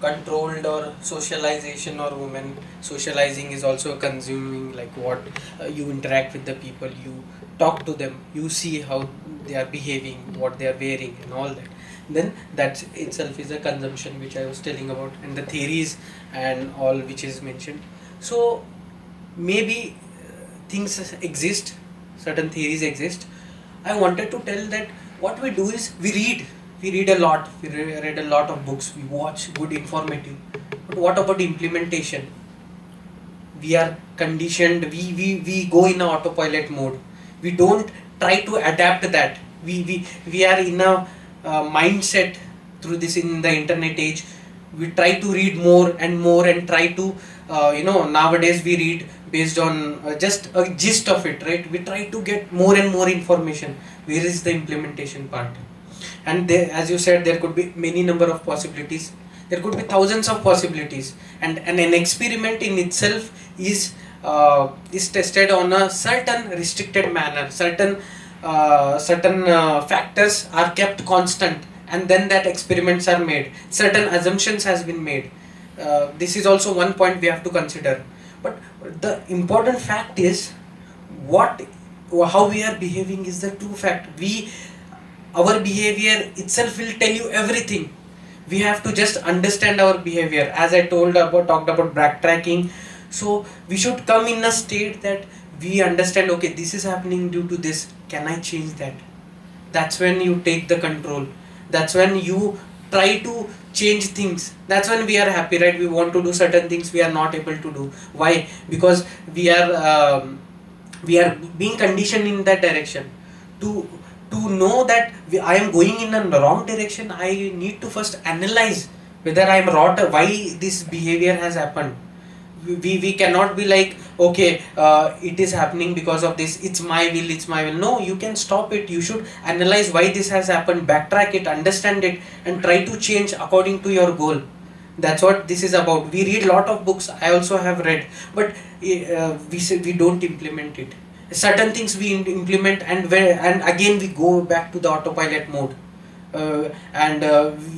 controlled or socialization or women socializing is also consuming, like what you interact with the people, you talk to them, you see how they are behaving, what they are wearing and all that, then that itself is a consumption which I was telling about, and the theories and all which is mentioned. So maybe things exist, certain theories exist. I wanted to tell that what we do is we read a lot, we read a lot of books, we watch good informative, but what about implementation? We are conditioned, we go in a autopilot mode, we don't try to adapt that, we are in a mindset through this in the internet age. We try to read more and try to nowadays we read based on just a gist of it, right? We try to get more and more information. Where is the implementation part? and there, as you said, there could be many number of possibilities. There could be thousands of possibilities, and an experiment in itself is tested on a certain restricted manner. Certain factors are kept constant, and then that experiments are made. Certain assumptions has been made. This is also one point we have to consider. But the important fact is what how we are behaving is the true fact. Our behavior itself will tell you everything. We have to just understand our behavior. As I talked about backtracking, so we should come in a state that we understand, okay, this is happening due to this, can I change that? That's when you take the control. That's when you try to change things. That's when we are happy, right? We want to do certain things, we are not able to do. Why? Because we are being conditioned in that direction. To know that I am going in a wrong direction, I need to first analyze whether I am right or why this behavior has happened. We cannot be like, okay, it is happening because of this, it's my will. No, you can stop it. You should analyze why this has happened, backtrack it, understand it, and try to change according to your goal. That's what this is about. We read lot of books, I also have read, but we don't implement it. Certain things we implement, and again we go back to the autopilot mode. And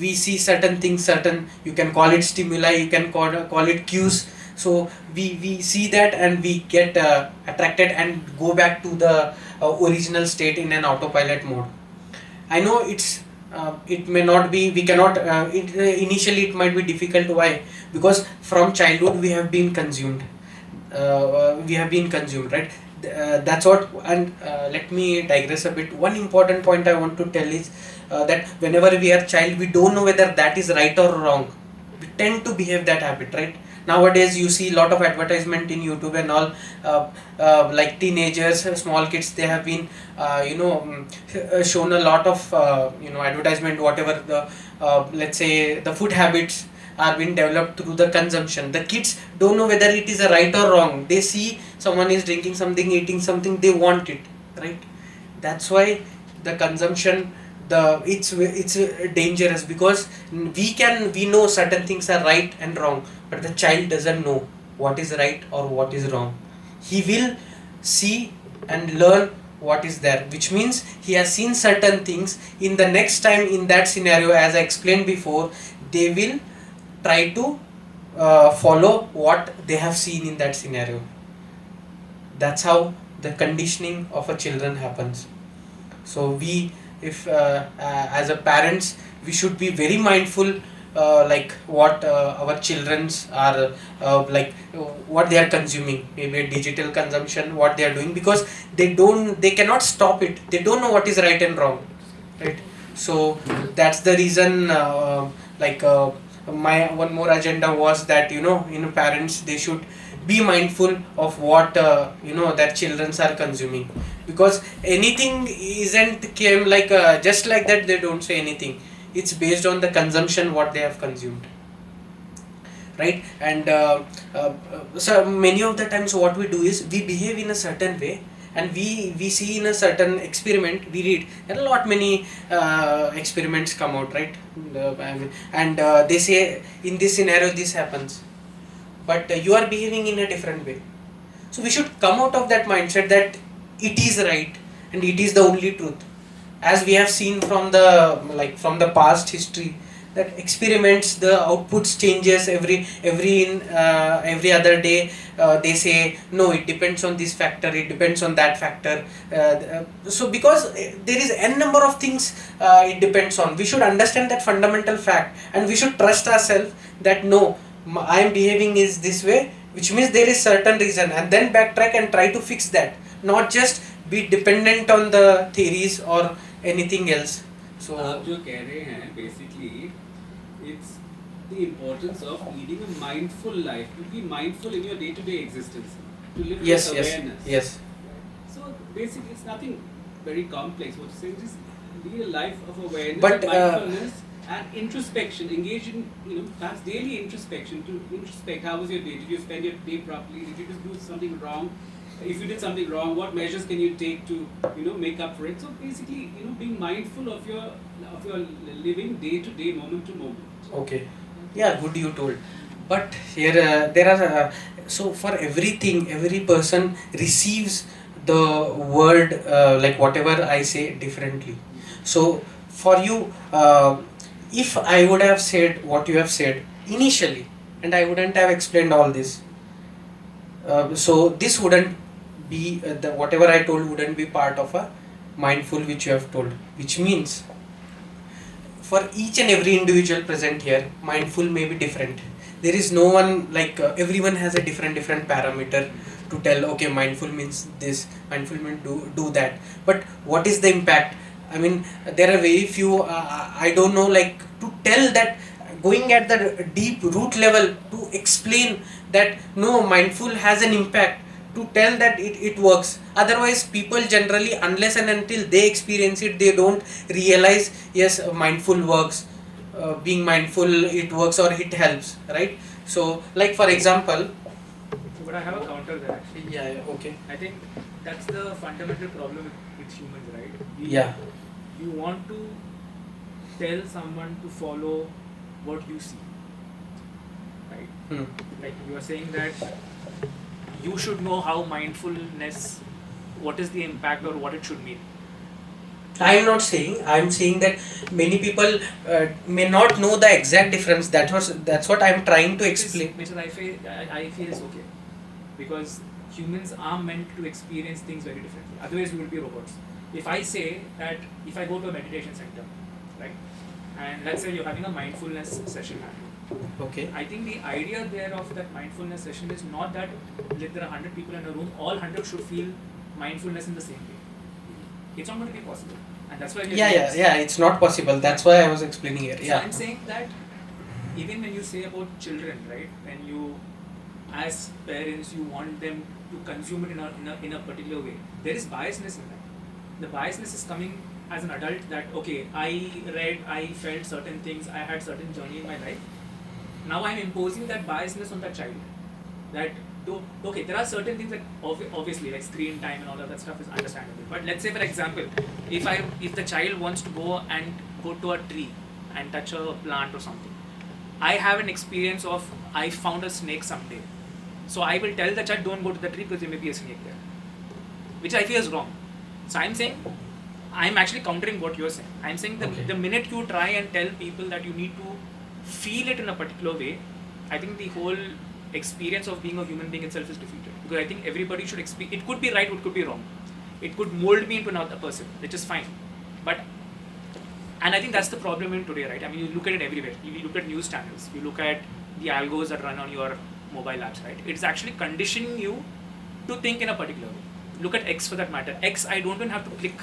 we see certain things, certain, you can call it stimuli, you can call it cues. So we see that and we get attracted and go back to the original state in an autopilot mode. I know it may not be, we cannot, initially it might be difficult. Why? Because from childhood we have been consumed. Right? That's what. And let me digress a bit. One important point I want to tell is that whenever we are child, we don't know whether that is right or wrong. We tend to behave that habit, right? Nowadays you see a lot of advertisement in YouTube and all, like teenagers, small kids, they have been shown a lot of advertisement, whatever the let's say the food habits are being developed through the consumption. The kids don't know whether it is a right or wrong. They see someone is drinking something, eating something, they want it, right? That's why the consumption, it's dangerous, because we know certain things are right and wrong, but the child doesn't know what is right or what is wrong. He will see and learn what is there, which means he has seen certain things. In the next time in that scenario, as I explained before, they will try to follow what they have seen in that scenario. That's how the conditioning of a children happens. So if as a parents, we should be very mindful, like what our childrens are like, what they are consuming, maybe digital consumption, what they are doing, because they cannot stop it. They don't know what is right and wrong, right? So that's the reason, my one more agenda was that parents, they should be mindful of what their children are consuming, because anything isn't came like just like that. They don't say anything. It's based on the consumption what they have consumed, right? And so many of the times what we do is we behave in a certain way, and we see in a certain experiment, we read there are a lot many experiments come out, right? And they say in this scenario this happens, but you are behaving in a different way. So we should come out of that mindset that it is right and it is the only truth. As we have seen from the past history, that experiments, the outputs changes every other day. They say no, it depends on this factor, it depends on that factor. So because there is n number of things it depends on, we should understand that fundamental fact, and we should trust ourselves that no, I am behaving is this way, which means there is certain reason, and then backtrack and try to fix that, not just be dependent on the theories or anything else. So आप जो कह रहे हैं basically, it's the importance of leading a mindful life, to be mindful in your day-to-day existence, to live yes, with yes, awareness. yes. So basically, it's nothing very complex. What you're saying, just lead a life of awareness, But, mindfulness, and introspection. Engage in perhaps daily introspection, to introspect. How was your day? Did you spend your day properly? Did you just do something wrong? if you did something wrong, what measures can you take to make up for it? So basically, being mindful of your living day to day, moment to moment. Okay. Yeah, good you told. But here there are so for everything, every person receives the word like whatever I say differently. So for you, if I would have said what you have said initially, and I wouldn't have explained all this, so this wouldn't be the whatever I told wouldn't be part of a mindful which you have told, which means for each and every individual present here, mindful may be different. There is no one like everyone has a different parameter to tell. Okay, mindful means this, mindful means do that. But what is the impact? I mean, there are very few. I don't know, like to tell that going at the deep root level to explain that no mindful has an impact, to tell that it works. Otherwise people generally, unless and until they experience it, they don't realize yes mindful works, being mindful it works or it helps, right? So like for example, But I have a counter there actually. yeah, okay, I think that's the fundamental problem with humans, right? yeah, You want to tell someone to follow what you see, right? hmm. Like you are saying that you should know how mindfulness, what is the impact or what it should mean. I am not saying, I am saying that many people may not know the exact difference. That's what I am trying to explain. Which is I feel is okay, because humans are meant to experience things very differently. Otherwise, we will be robots. If I say that if I go to a meditation center, right, and let's say you're having a mindfulness session happening, Okay. I think the idea there of that mindfulness session is not that if there are 100 people in a room, all 100 should feel mindfulness in the same way. It's not going to be possible, and that's why we are Yeah, doing yeah, this. yeah. It's not possible. That's why I was explaining here. So Yeah. I'm saying that even when you say about children, right, when you, as parents, you want them to consume it in a particular way, there is biasness in that. The biasness is coming as an adult that, okay, I read, I felt certain things, I had certain journey in my life. Now I'm imposing that biasness on that child. That, okay, there are certain things that obviously like screen time and all of that stuff is understandable. But let's say for example, if the child wants to go to a tree and touch a plant or something, I have an experience of I found a snake someday. So I will tell the child don't go to the tree because there may be a snake there, which I feel is wrong. So I'm saying, I'm actually countering what you're saying. I'm saying Okay. the minute you try and tell people that you need to feel it in a particular way, I think the whole experience of being a human being itself is defeated. Because I think everybody should experience, it could be right, it could be wrong. It could mold me into another person, which is fine. And I think that's the problem in today, right? I mean, you look at it everywhere. You look at news channels, you look at the algos that run on your mobile apps, right? It's actually conditioning you to think in a particular way. Look at X for that matter. X, I don't even have to click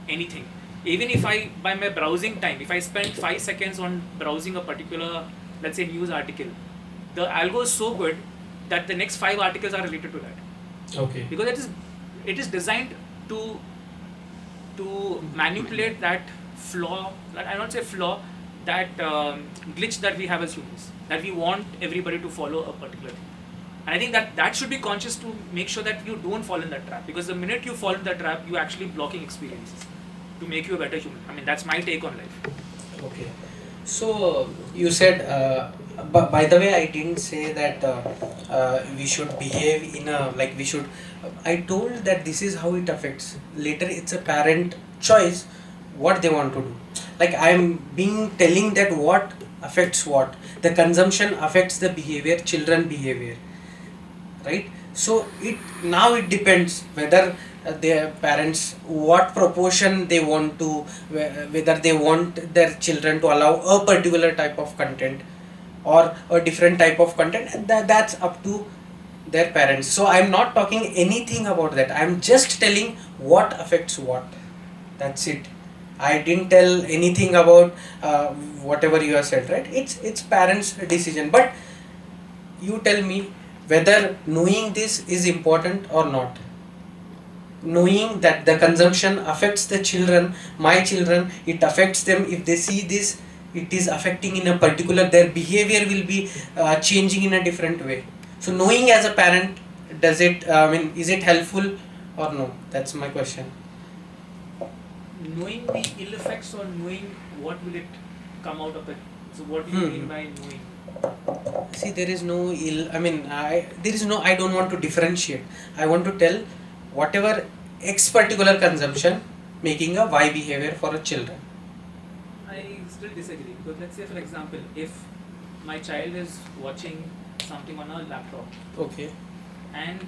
anything. Even if by my browsing time, if I spend 5 seconds on browsing a particular, let's say, news article, the algo is so good that the next 5 articles are related to that. Okay. Because it is designed to manipulate that flaw, I don't say flaw, that glitch that we have as humans, that we want everybody to follow a particular thing. And I think that should be conscious to make sure that you don't fall in that trap, because the minute you fall in that trap, you're actually blocking experiences to make you a better human. I mean, that's my take on life. Okay. So you said, but by the way, I didn't say that we should behave in a like we should. I told that this is how it affects. Later, it's a parent choice what they want to do. Like I'm telling that what affects what. The consumption affects the behavior, children behavior, right? So it depends whether their parents what proportion they want to, whether they want their children to allow a particular type of content or a different type of content, and that's up to their parents. So I'm not talking anything about that. I'm just telling what affects what. That's it. I didn't tell anything about whatever you have said, right? It's parents' decision. But you tell me whether knowing this is important or not. Knowing that the consumption affects the children, my children, it affects them. If they see this, it is affecting in a particular, their behavior will be changing in a different way. So knowing as a parent, does it, I mean, is it helpful or no? That's my question. Knowing the ill effects or knowing what will it come out of it. So what do you mean by knowing? See, there is no ill, I mean, there is no, I don't want to differentiate. I want to tell whatever X particular consumption making a Y behavior for a children. I still disagree because let's say for example, if my child is watching something on a laptop Okay. and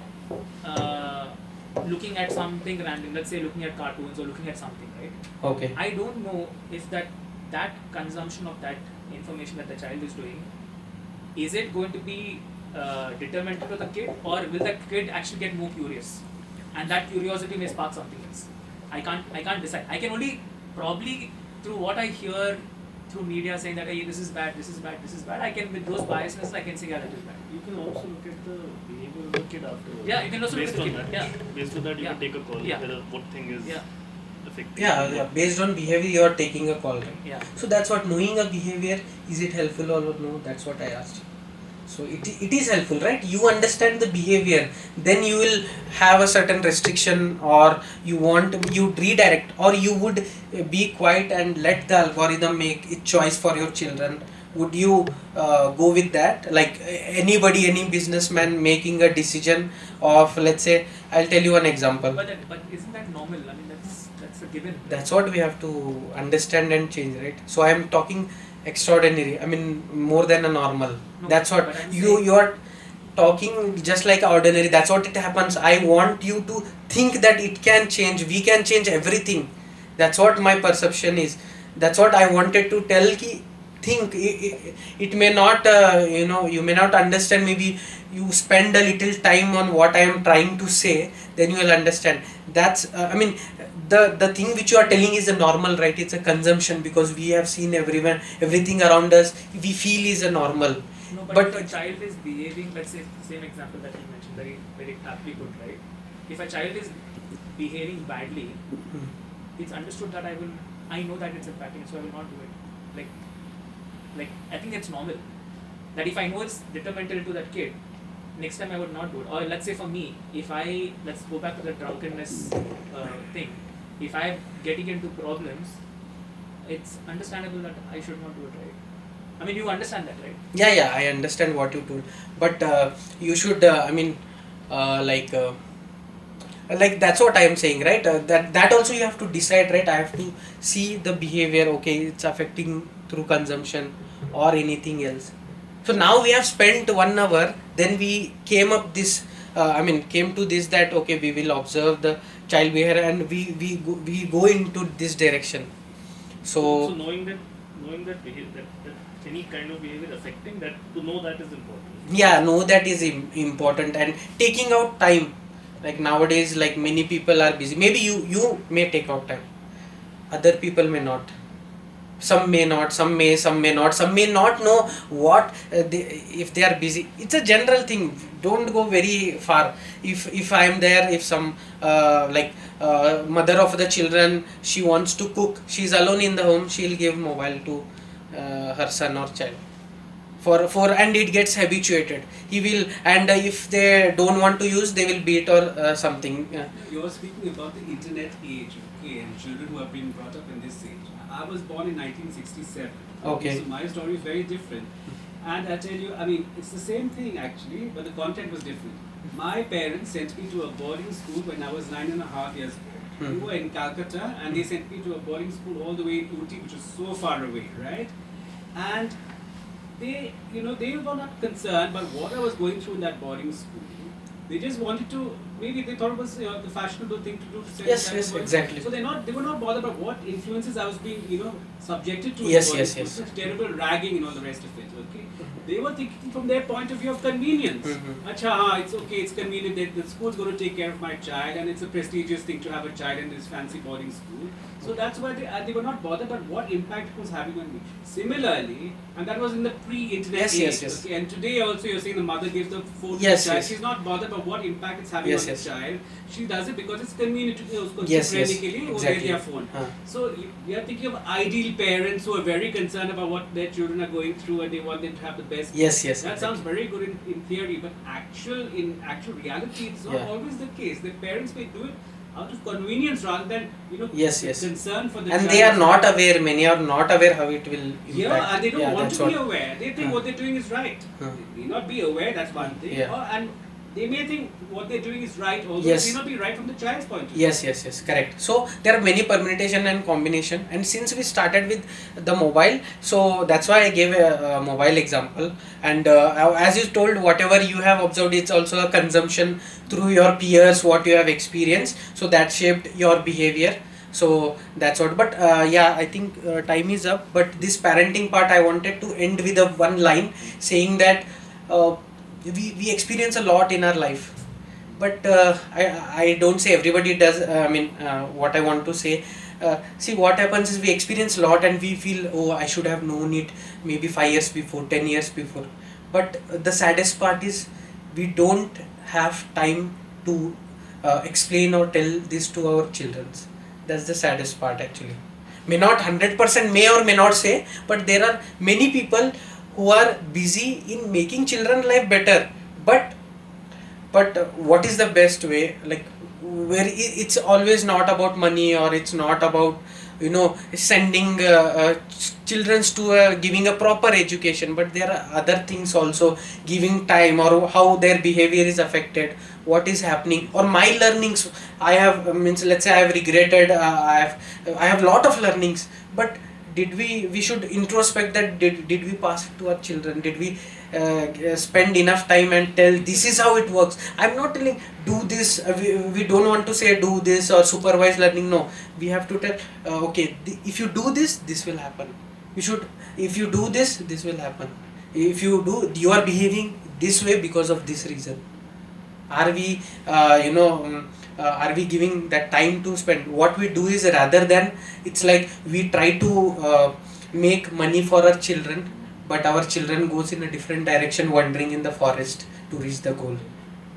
looking at something random, let's say looking at cartoons or looking at something, right? Okay. I don't know if that consumption of that information that the child is doing, is it going to be detrimental to the kid, or will the kid actually get more curious, and that curiosity may spark something else? I can't decide. I can only probably through what I hear through media saying that hey, this is bad, this is bad, this is bad. I can, with those biasness, I can say yeah, that is bad. You can also look at the behavior of the kid afterwards. Yeah, you can also look based at the on kid. that. Yeah. Based on that, you Yeah. can take a call Yeah. whether what thing is Yeah. affecting. Yeah, based on behavior you are taking a call, right? Yeah. So that's what, knowing a behavior, is it helpful or no? That's what I asked you. So it is helpful, right? You understand the behavior, then you will have a certain restriction, or you redirect, or you would be quiet and let the algorithm make its choice for your children. Would you go with that? Like any businessman making a decision of, let's say, I'll tell you one example. But isn't that normal? I mean, that's a given. That's what we have to understand and change, right? So I am talking extraordinary, I mean more than a normal. No, That's what but I'm you are talking just like ordinary. That's what it happens. I want you to think that it can change, we can change everything. That's what my perception is. That's what I wanted to tell ki, think it may not you may not understand. Maybe you spend a little time on what I am trying to say, then you will understand. That's I mean the thing which you are telling is a normal, right? It's a consumption, because we have seen everything around us, we feel is a normal. No, But if a child is behaving, let's say the same example that you mentioned, very very aptly put, right? If a child is behaving badly, it's understood that I know that it's impacting, so I will not do it. Like I think it's normal that if I know it's detrimental to that kid, next time I would not do it. Or let's say for me, let's go back to the drunkenness thing. If I'm getting into problems, it's understandable that I should not do it, right? I mean, you understand that, right? yeah, I understand what you told, but you should like that's what I am saying, right? That also you have to decide, right? I have to see the behavior, okay, it's affecting through consumption or anything else. So now we have spent 1 hour, then we came to this, that okay, we will observe the child behavior and we go into this direction. So knowing that behavior, that any kind of behavior affecting that, to know that is important. Yeah, no, that is important, and taking out time. Like nowadays, like many people are busy. Maybe you may take out time, other people may not. Some may not, some may not, some may not know what if they are busy. It's a general thing, don't go very far. If I am there, if some mother of the children, she wants to cook, she's alone in the home, she'll give mobile to her son or child for and it gets habituated. He will, and if they don't want to use, they will beat or something. You're speaking about the internet age, okay, and children who have been brought up in this age. I was born in 1967. Okay. So my story is very different. And I tell you, I mean, it's the same thing actually, but the content was different. My parents sent me to a boarding school when I was 9.5 years old. We were in Calcutta, and they sent me to a boarding school all the way in Ooty, which was so far away, right? And they were not concerned about what I was going through in that boarding school. They just wanted to, maybe they thought it was the fashionable thing to do. To send Yes, that yes, to work. exactly. So they were not bothered about what influences I was being, subjected to. in Yes, the boarding yes, school. yes. Such terrible ragging and all the rest of it. Okay, they were thinking from their point of view of convenience. Acha, it's okay, it's convenient. The school's going to take care of my child, and it's a prestigious thing to have a child in this fancy boarding school. So that's why they were not bothered about what impact it was having on me. Similarly, and that was in the pre-internet Yes, age. yes, yes. Okay, and today also you're saying the mother gives the phone Yes, to the child. yes. She's not bothered about what impact it's having Yes, on yes. the child. She does it because it's convenient to Yes, yes, their exactly. phone. Huh. So we are thinking of ideal parents who are very concerned about what their children are going through and they want them to have the best. Yes, yes. That exactly. sounds very good in theory, but in actual reality, it's not Yeah. always the case. The parents may do it out of convenience rather than Yes, yes. concern for the And child. they are not aware, many are not aware how it will impact. Yeah, and they don't want that's to be what- aware. They think Huh. what they're doing is right. Huh. They may not be aware, that's one thing. Yeah. And they may think what they're doing is right, although Yes. it may not be right from the child's point of view. Yes, yes, yes, correct. So there are many permutation and combination, and since we started with the mobile, so that's why I gave a mobile example. And as you told, whatever you have observed, it's also a consumption through your peers, what you have experienced. So that shaped your behavior. So that's what. But yeah, I think time is up. But this parenting part, I wanted to end with a one line saying that we experience a lot in our life, but I don't say everybody does. What I want to say, see what happens is we experience a lot and we feel, oh, I should have known it maybe 5 years before, 10 years before. But the saddest part is we don't have time to explain or tell this to our children. That's the saddest part actually. May not 100% may or may not say, but there are many people who are busy in making children life better, but what is the best way, like where it's always not about money, or it's not about sending children to giving a proper education, but there are other things also, giving time, or how their behavior is affected, what is happening, or my learnings. I have means let's say I have regretted, I have lot of learnings, but did we should introspect that, did we pass it to our children, did we spend enough time and tell this is how it works. I'm not telling do this, we don't want to say do this or supervise learning. No, we have to tell okay, if you do this will happen, if you do this will happen, if you are behaving this way because of this reason. Are we are we giving that time to spend? What we do is, rather than, it's like we try to make money for our children, but our children goes in a different direction, wandering in the forest to reach the goal.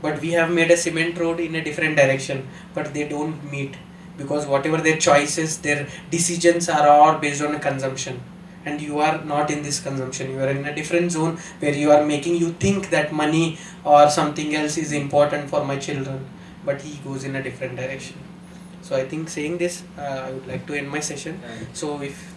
But we have made a cement road in a different direction, but they don't meet, because whatever their choices, their decisions are all based on a consumption, and you are not in this consumption, you are in a different zone where you are making you think that money or something else is important for my children, but he goes in a different direction. So I think saying this, I would like to end my session. So if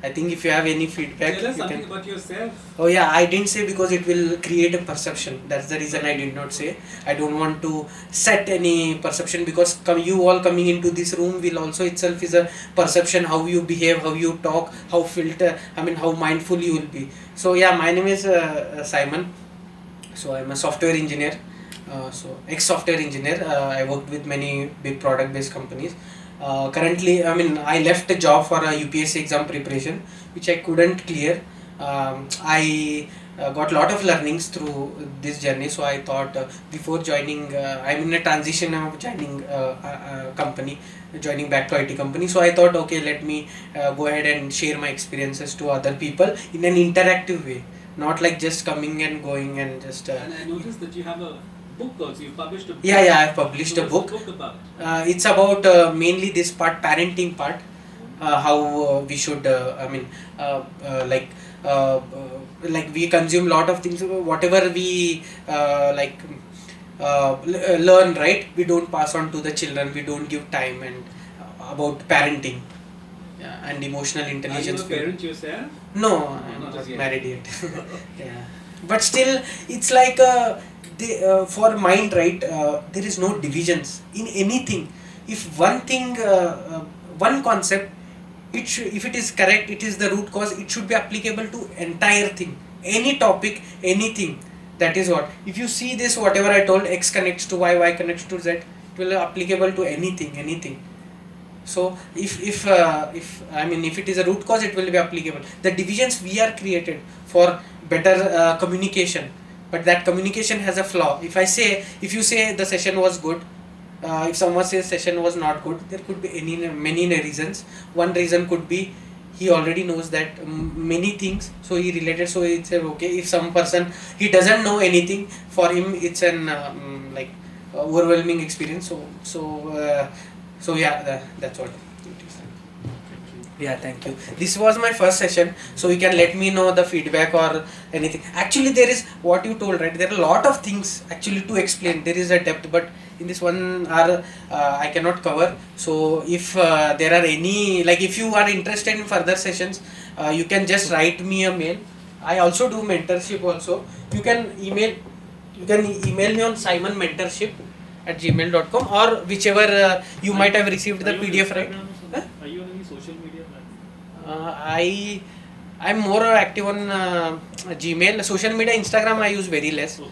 I think if you have any feedback, Tell us you something can. about yourself. Oh yeah, I didn't say because it will create a perception. That's the reason I did not say. I don't want to set any perception, because you all coming into this room will also itself is a perception, how you behave, how you talk, how how mindful you will be. So yeah, my name is Simon. So I'm a software engineer. Ex-software engineer. I worked with many big product-based companies. Currently, I left a job for a UPSC exam preparation, which I couldn't clear. I got a lot of learnings through this journey. So I thought before joining, I'm in a transition of joining a company, joining back to IT company. So I thought, okay, let me go ahead and share my experiences to other people in an interactive way, not like just coming and going and just. And I noticed that you have a book also. You published a book. Yeah, I've published a book. What's the book about? It's about mainly this part, parenting part, how we should, like we consume lot of things, whatever we learn, right? We don't pass on to the children, we don't give time, and about parenting, and emotional Are you intelligence. a parent yourself? No, I'm Not not as yet. married yet. Yeah, but still, it's like for mind, right? There is no divisions in anything. If one thing, one concept, if it is correct, it is the root cause. It should be applicable to entire thing, any topic, anything. That is what. If you see this, whatever I told, X connects to Y, Y connects to Z, it will be applicable to anything. So if it is a root cause, it will be applicable. The divisions we are created for better communication, but that communication has a flaw. If you say the session was good, if someone says session was not good, there could be many reasons. One reason could be he already knows that many things, so he related, so it's okay. If some person he doesn't know anything, for him it's an like overwhelming experience. So yeah, that's what it is. Yeah, thank you. This was my first session, so you can let me know the feedback or anything. Actually, there is what you told, right? There are a lot of things actually to explain. There is a depth, but in this 1 hour, I cannot cover. So if there are any, like if you are interested in further sessions, you can just write me a mail. I also do mentorship also. You can email me on simonmentorship@gmail.com, or whichever you might have received the Are you on PDF, right? Instagram or something? Huh? Are you on any social media platform? I'm more active on Gmail. Social media, Instagram I use very less. Okay.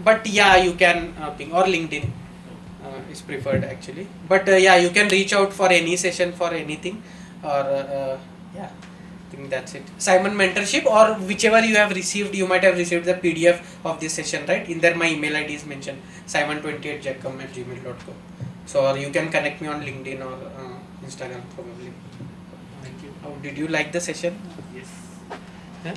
But yeah, you can ping, or LinkedIn is preferred actually. But yeah, you can reach out for any session for anything, or yeah, I think that's it. Simon Mentorship, or whichever you have received, you might have received the PDF of this session, right? In there, my email ID is mentioned, simon20@jacom@gmail.com. So, or you can connect me on LinkedIn or Instagram probably. Thank you. How did you like the session? Yes. Huh?